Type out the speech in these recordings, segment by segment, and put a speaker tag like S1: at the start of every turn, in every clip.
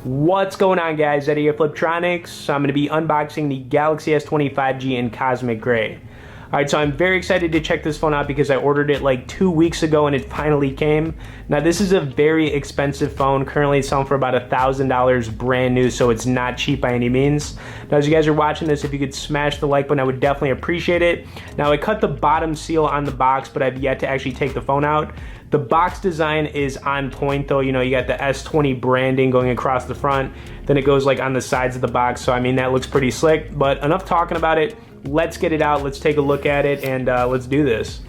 S1: What's going on, guys? Eddie at Fliptroniks. I'm going to be unboxing the Galaxy S20 5G in Cosmic Gray. Alright, so I'm very excited to check this phone out because I ordered it like 2 weeks ago and it finally came. Now this is a very expensive phone. Currently it's selling for about $1,000 brand new, so it's not cheap by any means. Now as you guys are watching this, if you could smash the like button, I would definitely appreciate it. Now I cut the bottom seal on the box, but I've yet to actually take the phone out. The box design is on point though. You know, you got the S20 branding going across the front, then it goes like on the sides of the box, so I mean that looks pretty slick. But enough talking about it. Let's get it out, let's take a look at it, and let's do this.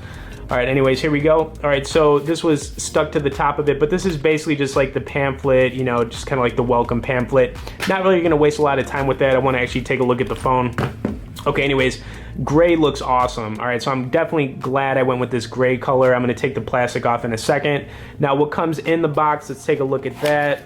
S1: All right, anyways, here we go. All right, so this was stuck to the top of it, but this is basically just like the pamphlet, you know, just kind of like the welcome pamphlet. Not really gonna waste a lot of time with that. I wanna actually take a look at the phone. Okay, anyways, gray looks awesome. All right, so I'm definitely glad I went with this gray color. I'm gonna take the plastic off in a second. Now, what comes in the box, let's take a look at that.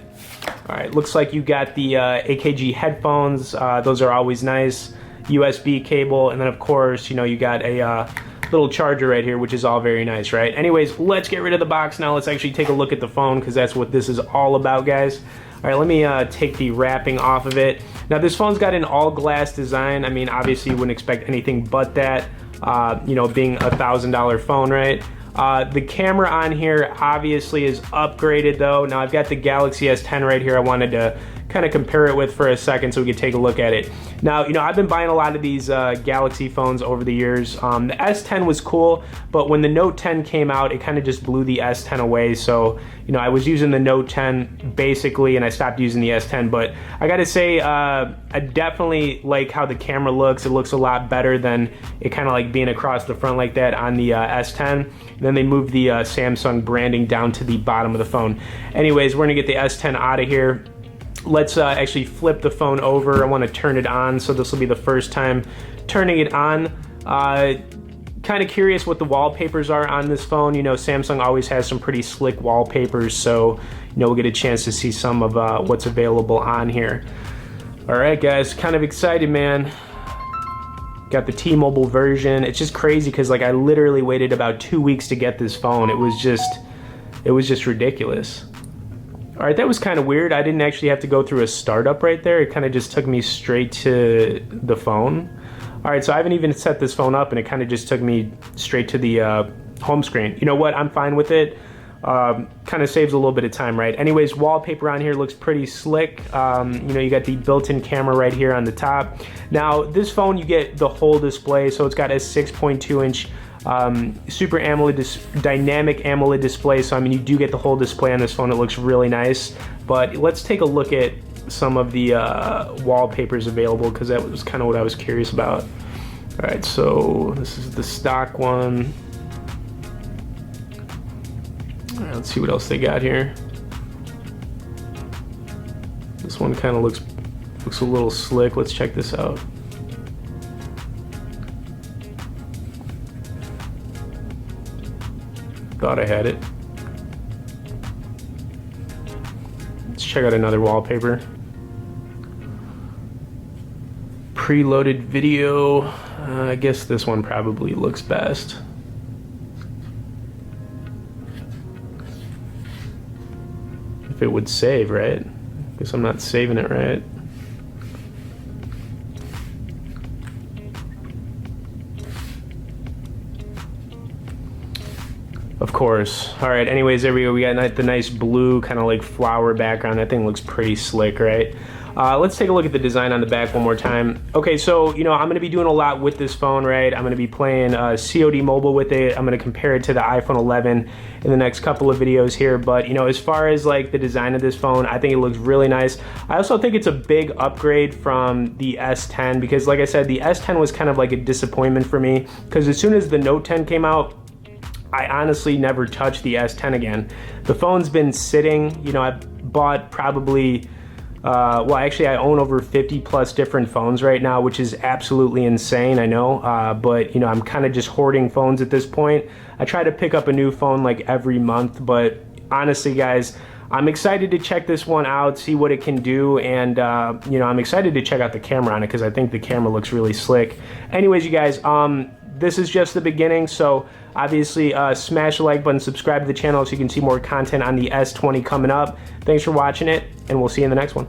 S1: All right, looks like you got the AKG headphones. Those are always nice. USB cable, and then of course, you know, you got a little charger right here, which is all very nice, right? Anyways, let's get rid of the box now. Let's actually take a look at the phone because that's what this is all about, guys. All right, let me take the wrapping off of it. Now, this phone's got an all glass design. I mean, obviously you wouldn't expect anything but that, you know, being a $1,000 phone, right? The camera on here obviously is upgraded though. Now I've got the Galaxy S10 right here. I wanted to kind of compare it with for a second so we could take a look at it. Now, you know, I've been buying a lot of these Galaxy phones over the years. The S10 was cool, but when the Note 10 came out, it kind of just blew the S10 away. So, you know, I was using the Note 10 basically, and I stopped using the S10. But I gotta say, I definitely like how the camera looks. It looks a lot better than it kind of like being across the front like that on the S10. And then they moved the Samsung branding down to the bottom of the phone. Anyways, we're gonna get the S10 out of here. Let's actually flip the phone over. I want to turn it on, so this will be the first time turning it on. Kind of curious what the wallpapers are on this phone. You know, Samsung always has some pretty slick wallpapers, so you know, we'll get a chance to see some of what's available on here. All right, guys, kind of excited, man. Got the T-Mobile version. It's just crazy because like I literally waited about 2 weeks to get this phone. It was just ridiculous. All right, that was kind of weird. I didn't actually have to go through a startup right there. It kind of just took me straight to the phone. All right, so I haven't even set this phone up and it kind of just took me straight to the home screen. You know what, I'm fine with it. Kind of saves a little bit of time, right? Anyways, wallpaper on here looks pretty slick. You know, you got the built-in camera right here on the top. Now, this phone, you get the whole display, so it's got a 6.2-inch Super AMOLED dynamic AMOLED display, so I mean you do get the whole display on this phone. It looks really nice. But let's take a look at some of the wallpapers available because that was kind of what I was curious about. All right, so this is the stock one. All right, let's see what else they got here. This one kind of looks a little slick. Let's check this out. Thought I had it. Let's check out another wallpaper. Preloaded video. I guess this one probably looks best. If it would save, right? Guess I'm not saving it right. Of course. All right, anyways, there we go. We got the nice blue kind of like flower background. That thing looks pretty slick, right? Let's take a look at the design on the back one more time. Okay, so, you know, I'm gonna be doing a lot with this phone, right? I'm gonna be playing COD Mobile with it. I'm gonna compare it to the iPhone 11 in the next couple of videos here. But, you know, as far as like the design of this phone, I think it looks really nice. I also think it's a big upgrade from the S10 because, like I said, the S10 was kind of like a disappointment for me because as soon as the Note 10 came out, I honestly never touched the S10 again. The phone's been sitting, you know, I bought probably, well, actually I own over 50 plus different phones right now, which is absolutely insane, I know, but you know, I'm kind of just hoarding phones at this point. I try to pick up a new phone like every month, but honestly, guys, I'm excited to check this one out, see what it can do, and you know, I'm excited to check out the camera on it because I think the camera looks really slick. Anyways, you guys, this is just the beginning, so obviously smash the like button, subscribe to the channel so you can see more content on the S20 coming up. Thanks for watching it, and we'll see you in the next one.